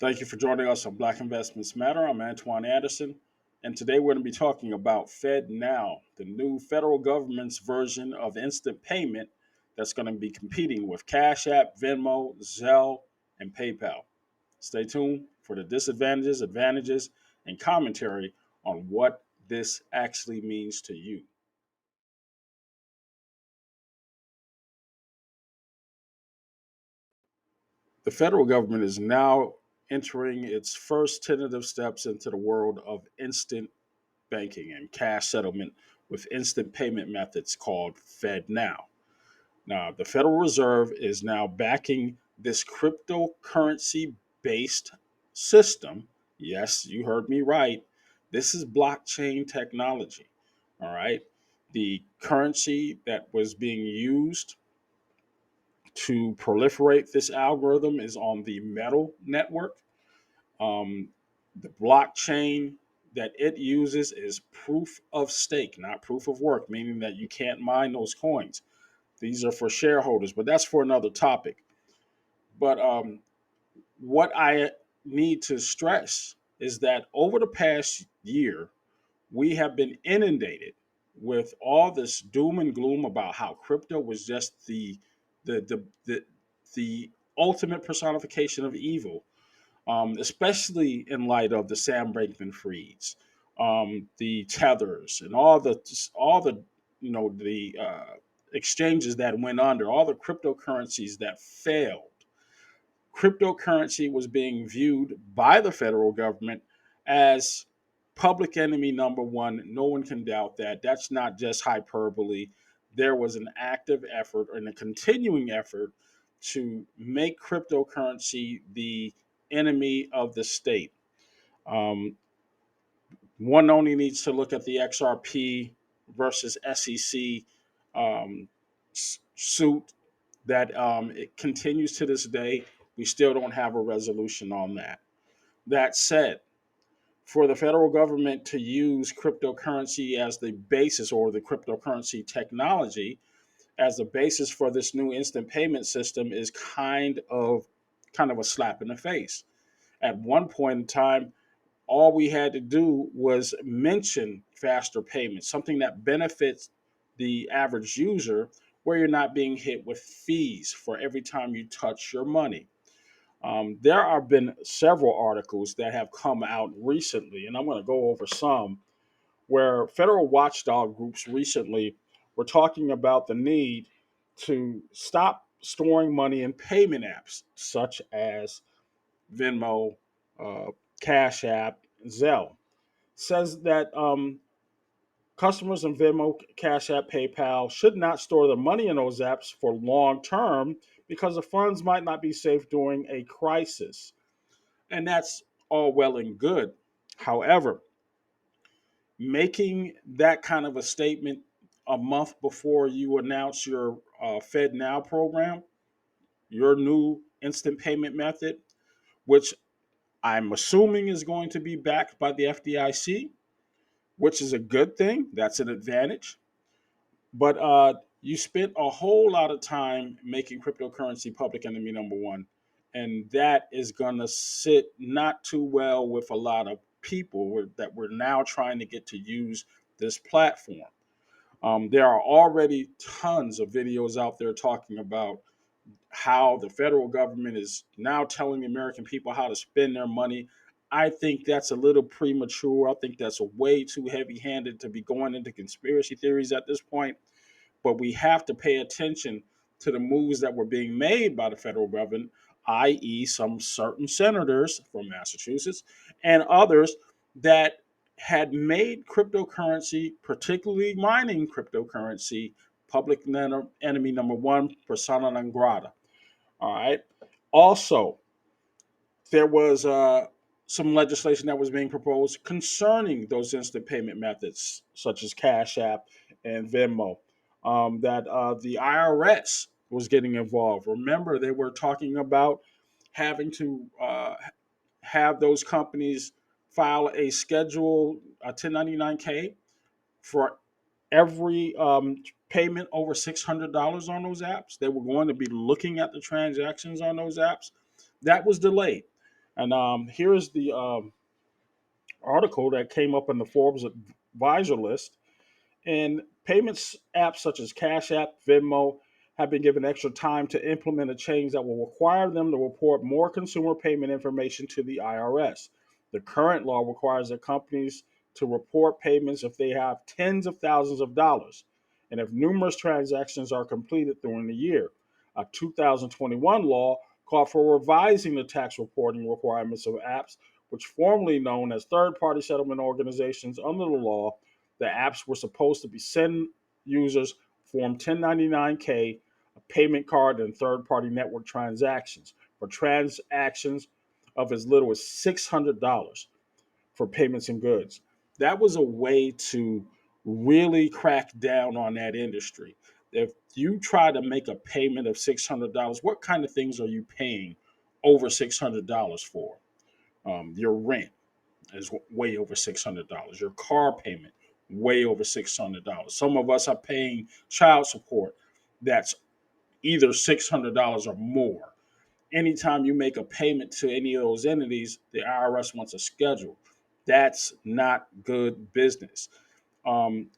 Thank you for joining us on Black Investments Matter. I'm Antoine Anderson, and today we're going to be talking about FedNow, the new federal government's version of instant payment that's going to be competing with Cash App, Venmo, Zelle, and PayPal. Stay tuned for the disadvantages, advantages, and commentary on what this actually means to you. The federal government is now entering its first tentative steps into the world of instant banking and cash settlement with instant payment methods called FedNow. Now, the Federal Reserve is now backing this cryptocurrency based system. Yes, you heard me right. This is blockchain technology. All right. The currency that was being used to proliferate this algorithm is on the Metal network. Um, the blockchain that it uses is proof of stake, not proof of work, meaning that you can't mine those coins. These are for shareholders, but that's for another topic. But what I need to stress is that over the past year, we have been inundated with all this doom and gloom about how crypto was just the the the, the ultimate personification of evil, especially in light of the Sam Bankman-Frieds, the Tethers, and all the the exchanges that went under, all the cryptocurrencies that failed. Cryptocurrency was being viewed by the federal government as public enemy number one. No one can doubt that. That's not just hyperbole. There was an active effort and a continuing effort to make cryptocurrency the enemy of the state. Um, One only needs to look at the XRP versus SEC um, suit that it continues to this day. We still don't have a resolution on that. That said, for the federal government to use cryptocurrency as the basis, or the cryptocurrency technology as the basis for this new instant payment system, is kind of a slap in the face. At one point in time, all we had to do was mention faster payments, something that benefits the average user, where you're not being hit with fees for every time you touch your money. There have been several articles that have come out recently, and I'm going to go over some, where federal watchdog groups recently were talking about the need to stop storing money in payment apps such as Venmo, uh, Cash App, Zelle. Says that customers in Venmo, Cash App, PayPal should not store their money in those apps for long term because the funds might not be safe during a crisis. And that's all well and good. However, making that kind of a statement a month before you announce your FedNow program, your new instant payment method, which I'm assuming is going to be backed by the FDIC, which is a good thing. That's an advantage. But you spent a whole lot of time making cryptocurrency public enemy number one. And that is going to sit not too well with a lot of people that we're now trying to get to use this platform. There are already tons of videos out there talking about how the federal government is now telling the American people how to spend their money. I think that's a little premature. I think that's way too heavy handed to be going into conspiracy theories at this point. But we have to pay attention to the moves that were being made by the federal government, i.e., some certain senators from Massachusetts and others that had made cryptocurrency, particularly mining cryptocurrency, public enemy number one, persona non grata. All right. Also, there was some legislation that was being proposed concerning those instant payment methods, such as Cash App and Venmo, that the IRS was getting involved. Remember, they were talking about having to have those companies file a schedule, a 1099K, for every payment over $600 on those apps. They were going to be looking at the transactions on those apps. That was delayed. And here's the article that came up in the Forbes advisor list. And payments apps such as Cash App, Venmo have been given extra time to implement a change that will require them to report more consumer payment information to the IRS. The current law requires that companies to report payments if they have tens of thousands of dollars and if numerous transactions are completed during the year. A 2021 law called for revising the tax reporting requirements of apps, which formerly known as third party settlement organizations under the law. The apps were supposed to be send users Form 1099-K, a payment card, and third-party network transactions for transactions of as little as $600 for payments and goods. That was a way to really crack down on that industry. If you try to make a payment of $600, what kind of things are you paying over $600 for? Your rent is way over $600. Your car payment, way over $600. Some of us are paying child support that's either $600 or more. Anytime you make a payment to any of those entities, the IRS wants a schedule. That's not good business. Um,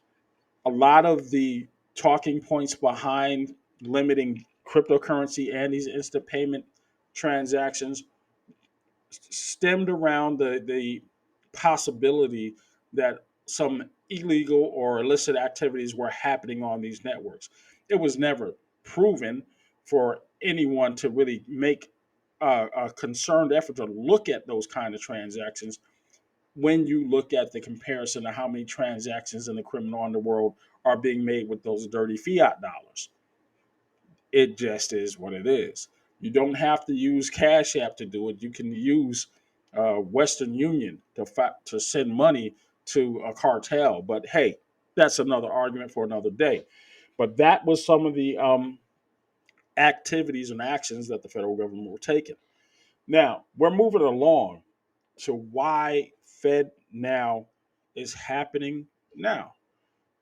a lot of the talking points behind limiting cryptocurrency and these instant payment transactions stemmed around the possibility that some illegal or illicit activities were happening on these networks. It was never proven for anyone to really make a concerned effort to look at those kind of transactions when you look at the comparison of how many transactions in the criminal underworld are being made with those dirty fiat dollars. It just is what it is. You don't have to use Cash App to do it. You can use Western Union to send money to a cartel. But hey, that's another argument for another day. But that was some of the activities and actions that the federal government were taking. Now we're moving along to why Fed Now is happening now.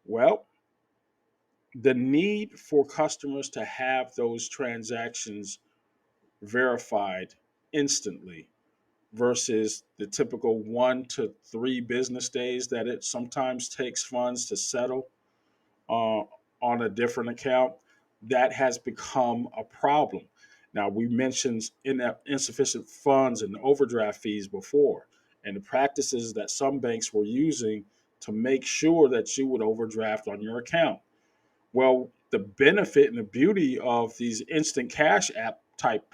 Well, the need for customers to have those transactions verified instantly versus the typical 1 to 3 business days that it sometimes takes funds to settle uh, on a different account, that has become a problem. Now, we mentioned insufficient funds and overdraft fees before, and the practices that some banks were using to make sure that you would overdraft on your account. Well, the benefit and the beauty of these instant cash app type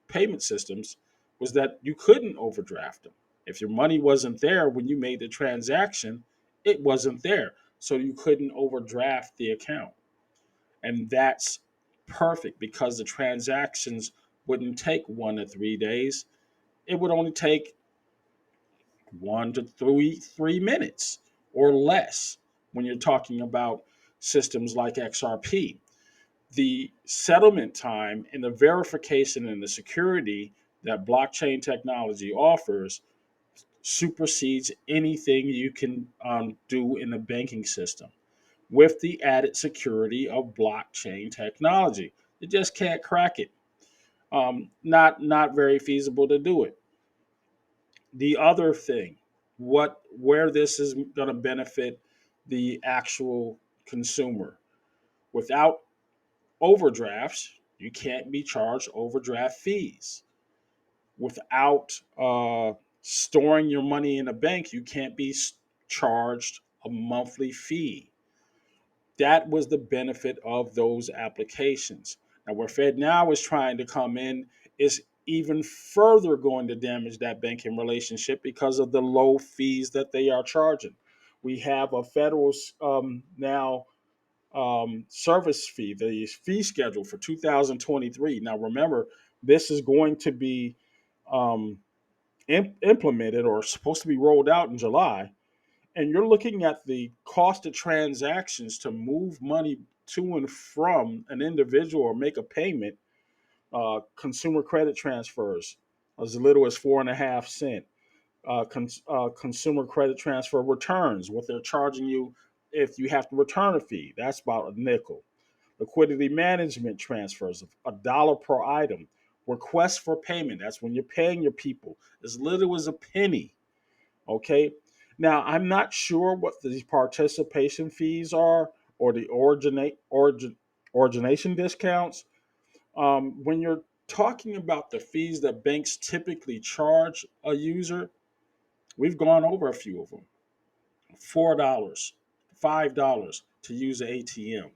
payment systems was that you couldn't overdraft them. If your money wasn't there when you made the transaction, it wasn't there. So you couldn't overdraft the account. And that's perfect because the transactions wouldn't take 1 to 3 days. It would only take 1 to 3 minutes or less when you're talking about systems like XRP. The settlement time and the verification and the security that blockchain technology offers supersedes anything you can do in the banking system with the added security of blockchain technology. You just can't crack it. Not very feasible to do it. The other thing, what where this is going to benefit the actual consumer, without overdrafts, you can't be charged overdraft fees. Without storing your money in a bank, you can't be charged a monthly fee. That was the benefit of those applications. Now, where FedNow is trying to come in is even further going to damage that banking relationship because of the low fees that they are charging. We have a federal now service fee, the fee schedule for 2023. Now, remember, this is going to be um, implemented or supposed to be rolled out in July. And you're looking at the cost of transactions to move money to and from an individual or make a payment, consumer credit transfers as little as 4.5 cents. Consumer credit transfer returns, what they're charging you if you have to return a fee, that's about a nickel. Liquidity management transfers, $1 per item. Request for payment. That's when you're paying your people as little as a penny. Okay. Now, I'm not sure what the participation fees are or the origination discounts. When you're talking about the fees that banks typically charge a user, we've gone over a few of them. $4, $5 to use an ATM,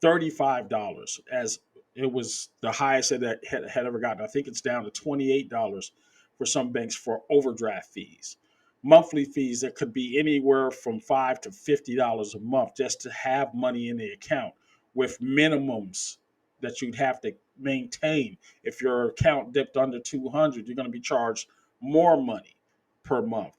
$35 as it was the highest that had ever gotten. I think it's down to $28 for some banks for overdraft fees. Monthly fees that could be anywhere from $5 to $50 a month just to have money in the account, with minimums that you'd have to maintain. If your account dipped under 200, you're going to be charged more money per month.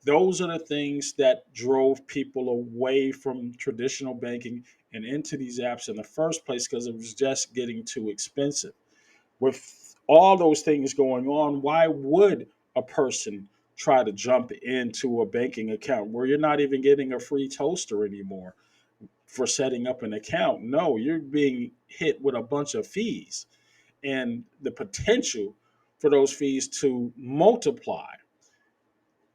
Those are the things that drove people away from traditional banking and into these apps in the first place, because it was just getting too expensive. With all those things going on, why would a person try to jump into a banking account where you're not even getting a free toaster anymore for setting up an account? No, you're being hit with a bunch of fees, and the potential for those fees to multiply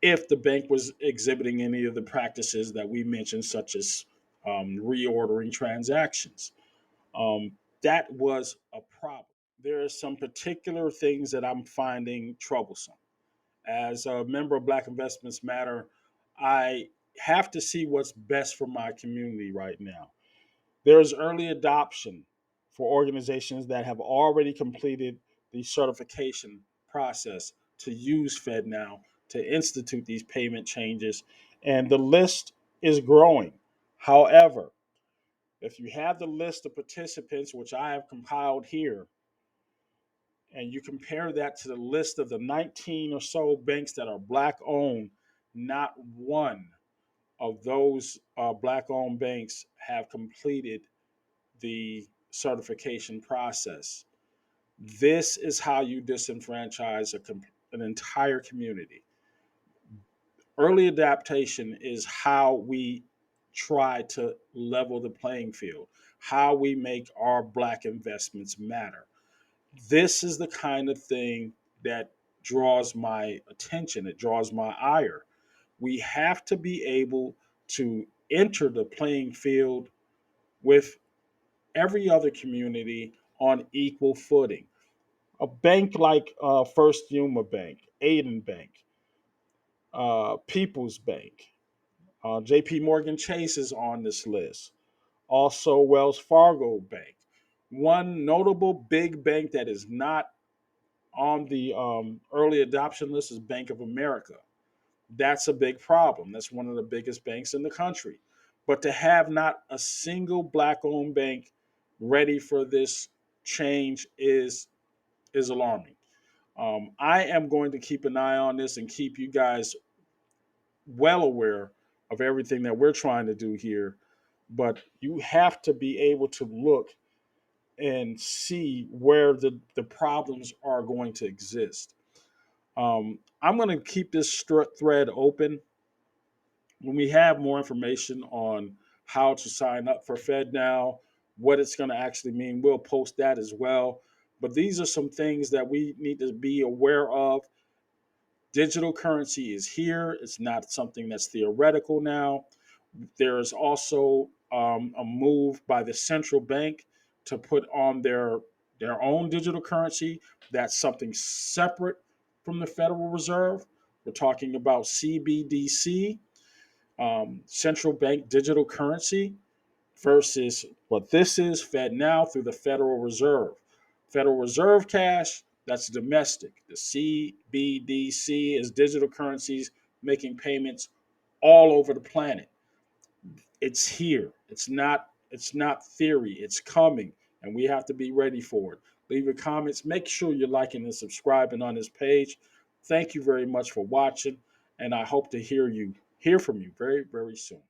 if the bank was exhibiting any of the practices that we mentioned, such as reordering transactions. That was a problem. There are some particular things that I'm finding troublesome. As a member of Black Investments Matter, I have to see what's best for my community right now. There's early adoption for organizations that have already completed the certification process to use FedNow to institute these payment changes, and the list is growing. However, if you have the list of participants, which I have compiled here, and you compare that to the list of the 19 or so banks that are Black owned, not one of those Black owned banks have completed the certification process. This is how you disenfranchise an entire community. Early adaptation is how we try to level the playing field, how we make our Black investments matter. This is the kind of thing that draws my attention, it draws my ire. We have to be able to enter the playing field with every other community on equal footing. A bank like First Yuma Bank, Aiden Bank, People's Bank, JP Morgan Chase is on this list. Also, Wells Fargo Bank. One notable big bank that is not on the early adoption list is Bank of America. That's a big problem. That's one of the biggest banks in the country. But to have not a single Black owned bank ready for this change is alarming. I am going to keep an eye on this and keep you guys well aware of everything that we're trying to do here. But you have to be able to look and see where the problems are going to exist. I'm going to keep this thread open. When we have more information on how to sign up for FedNow, what it's going to actually mean, we'll post that as well. But these are some things that we need to be aware of. Digital currency is here. It's not something that's theoretical now. There is also a move by the central bank to put on their own digital currency. That's something separate from the Federal Reserve. We're talking about CBDC, central bank digital currency, versus what this is, FedNow through the Federal Reserve. Federal Reserve cash, that's domestic. The CBDC is digital currencies making payments all over the planet. It's here. It's not theory. It's coming, and we have to be ready for it. Leave your comments. Make sure you're liking and subscribing on this page. Thank you very much for watching, and I hope to hear from you very, very soon.